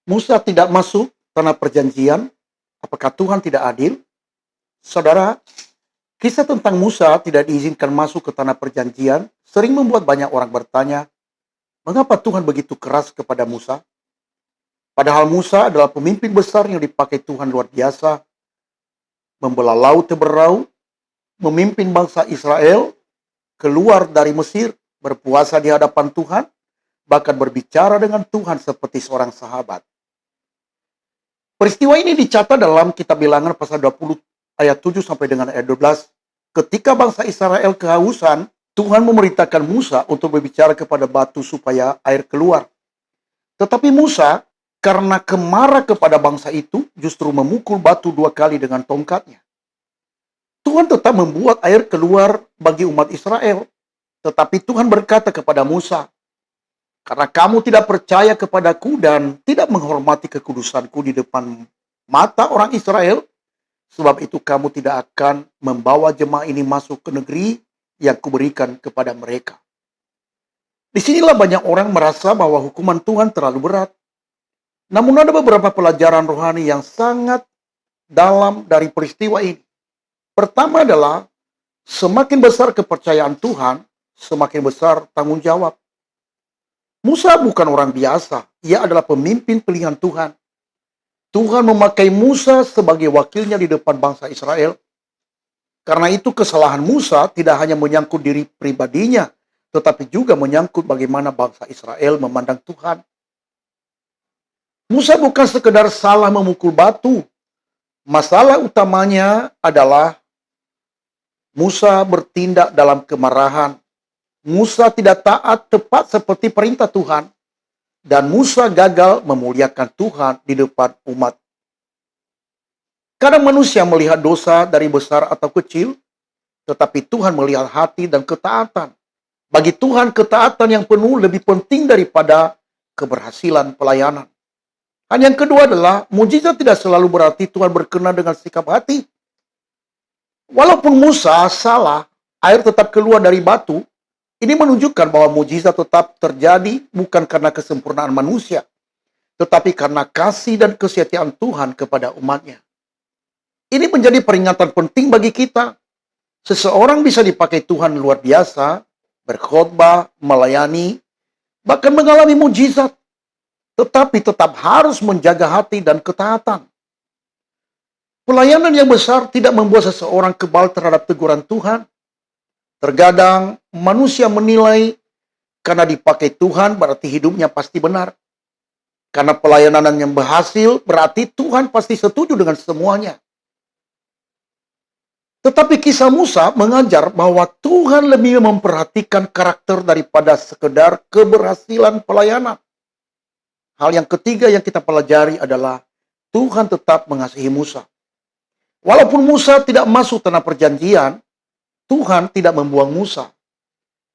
Musa tidak masuk tanah perjanjian. Apakah Tuhan tidak adil? Saudara, kisah tentang Musa tidak diizinkan masuk ke tanah perjanjian sering membuat banyak orang bertanya, mengapa Tuhan begitu keras kepada Musa? Padahal Musa adalah pemimpin besar yang dipakai Tuhan luar biasa, membelah laut Teberau, memimpin bangsa Israel keluar dari Mesir, berpuasa di hadapan Tuhan, bahkan berbicara dengan Tuhan seperti seorang sahabat. Peristiwa ini dicatat dalam kitab Bilangan pasal 20 ayat 7 sampai dengan ayat 12. Ketika bangsa Israel kehausan, Tuhan memerintahkan Musa untuk berbicara kepada batu supaya air keluar. Tetapi Musa, karena kemarah kepada bangsa itu, justru memukul batu 2 kali dengan tongkatnya. Tuhan tetap membuat air keluar bagi umat Israel. Tetapi Tuhan berkata kepada Musa, karena kamu tidak percaya kepadaku dan tidak menghormati kekudusanku di depan mata orang Israel, sebab itu kamu tidak akan membawa jemaah ini masuk ke negeri yang kuberikan kepada mereka. Disinilah banyak orang merasa bahwa hukuman Tuhan terlalu berat. Namun ada beberapa pelajaran rohani yang sangat dalam dari peristiwa ini. Pertama adalah, semakin besar kepercayaan Tuhan, semakin besar tanggung jawab. Musa bukan orang biasa, ia adalah pemimpin pilihan Tuhan. Tuhan memakai Musa sebagai wakilnya di depan bangsa Israel. Karena itu kesalahan Musa tidak hanya menyangkut diri pribadinya, tetapi juga menyangkut bagaimana bangsa Israel memandang Tuhan. Musa bukan sekedar salah memukul batu. Masalah utamanya adalah Musa bertindak dalam kemarahan. Musa tidak taat tepat seperti perintah Tuhan. Dan Musa gagal memuliakan Tuhan di depan umat. Kadang manusia melihat dosa dari besar atau kecil, tetapi Tuhan melihat hati dan ketaatan. Bagi Tuhan, ketaatan yang penuh lebih penting daripada keberhasilan pelayanan. Dan yang kedua adalah, mujizat tidak selalu berarti Tuhan berkenan dengan sikap hati. Walaupun Musa salah, air tetap keluar dari batu. Ini menunjukkan bahwa mujizat tetap terjadi bukan karena kesempurnaan manusia, tetapi karena kasih dan kesetiaan Tuhan kepada umatnya. Ini menjadi peringatan penting bagi kita. Seseorang bisa dipakai Tuhan luar biasa, berkhotbah, melayani, bahkan mengalami mujizat, tetapi tetap harus menjaga hati dan ketaatan. Pelayanan yang besar tidak membuat seseorang kebal terhadap teguran Tuhan. Terkadang manusia menilai karena dipakai Tuhan berarti hidupnya pasti benar. Karena pelayanan yang berhasil berarti Tuhan pasti setuju dengan semuanya. Tetapi kisah Musa mengajar bahwa Tuhan lebih memperhatikan karakter daripada sekedar keberhasilan pelayanan. Hal yang ketiga yang kita pelajari adalah Tuhan tetap mengasihi Musa. Walaupun Musa tidak masuk tanah perjanjian, Tuhan tidak membuang Musa.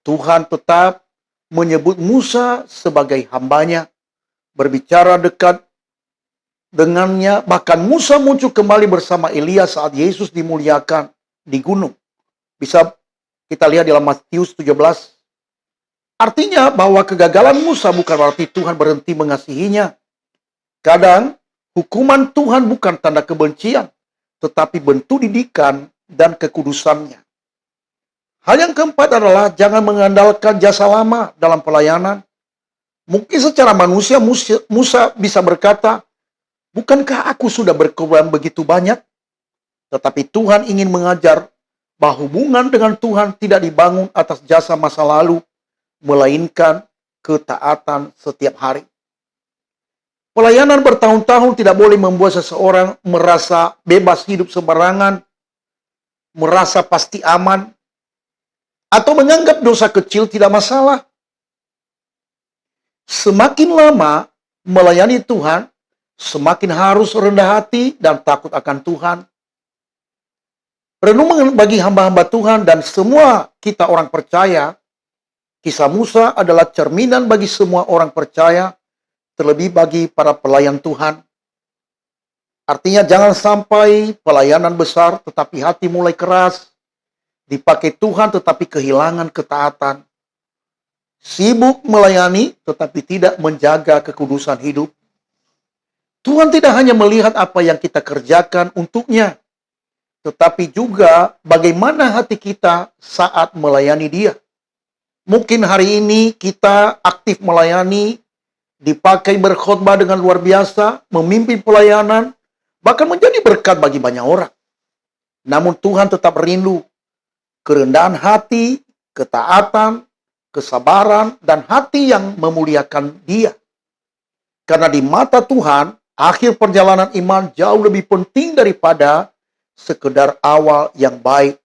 Tuhan tetap menyebut Musa sebagai hambanya, berbicara dekat dengannya. Bahkan Musa muncul kembali bersama Elia saat Yesus dimuliakan di gunung. Bisa kita lihat dalam Matius 17. Artinya bahwa kegagalan Musa bukan berarti Tuhan berhenti mengasihinya. Kadang hukuman Tuhan bukan tanda kebencian, tetapi bentuk didikan dan kekudusannya. Hal yang keempat adalah jangan mengandalkan jasa lama dalam pelayanan. Mungkin secara manusia Musa bisa berkata, bukankah aku sudah berkorban begitu banyak? Tetapi Tuhan ingin mengajar bahwa hubungan dengan Tuhan tidak dibangun atas jasa masa lalu, melainkan ketaatan setiap hari. Pelayanan bertahun-tahun tidak boleh membuat seseorang merasa bebas hidup sembarangan, merasa pasti aman, atau menganggap dosa kecil tidak masalah. Semakin lama melayani Tuhan, semakin harus rendah hati dan takut akan Tuhan. Renungan bagi hamba-hamba Tuhan dan semua kita orang percaya, kisah Musa adalah cerminan bagi semua orang percaya, terlebih bagi para pelayan Tuhan. Artinya jangan sampai pelayanan besar tetapi hati mulai keras, dipakai Tuhan tetapi kehilangan ketaatan. Sibuk melayani tetapi tidak menjaga kekudusan hidup. Tuhan tidak hanya melihat apa yang kita kerjakan untuknya, tetapi juga bagaimana hati kita saat melayani Dia. Mungkin hari ini kita aktif melayani, dipakai berkhotbah dengan luar biasa, memimpin pelayanan, bahkan menjadi berkat bagi banyak orang. Namun Tuhan tetap rindu kerendahan hati, ketaatan, kesabaran, dan hati yang memuliakan Dia. Karena di mata Tuhan, akhir perjalanan iman jauh lebih penting daripada sekedar awal yang baik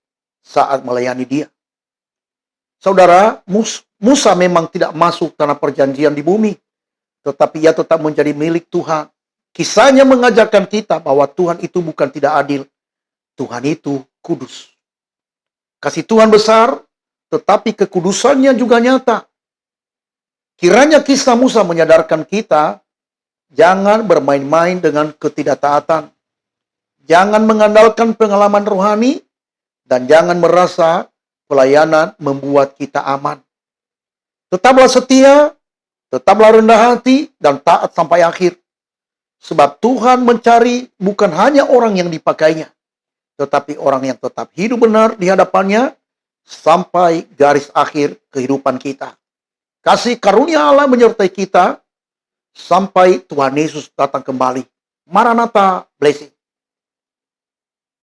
saat melayani Dia. Saudara, Musa memang tidak masuk tanah perjanjian di bumi, tetapi ia tetap menjadi milik Tuhan. Kisahnya mengajarkan kita bahwa Tuhan itu bukan tidak adil, Tuhan itu kudus. Kasih Tuhan besar, tetapi kekudusannya juga nyata. Kiranya kisah Musa menyadarkan kita, jangan bermain-main dengan ketidaktaatan. Jangan mengandalkan pengalaman rohani, dan jangan merasa pelayanan membuat kita aman. Tetaplah setia, tetaplah rendah hati, dan taat sampai akhir. Sebab Tuhan mencari bukan hanya orang yang dipakainya, tetapi orang yang tetap hidup benar di hadapannya sampai garis akhir kehidupan kita. Kasih karunia Allah menyertai kita sampai Tuhan Yesus datang kembali. Maranatha, blessing.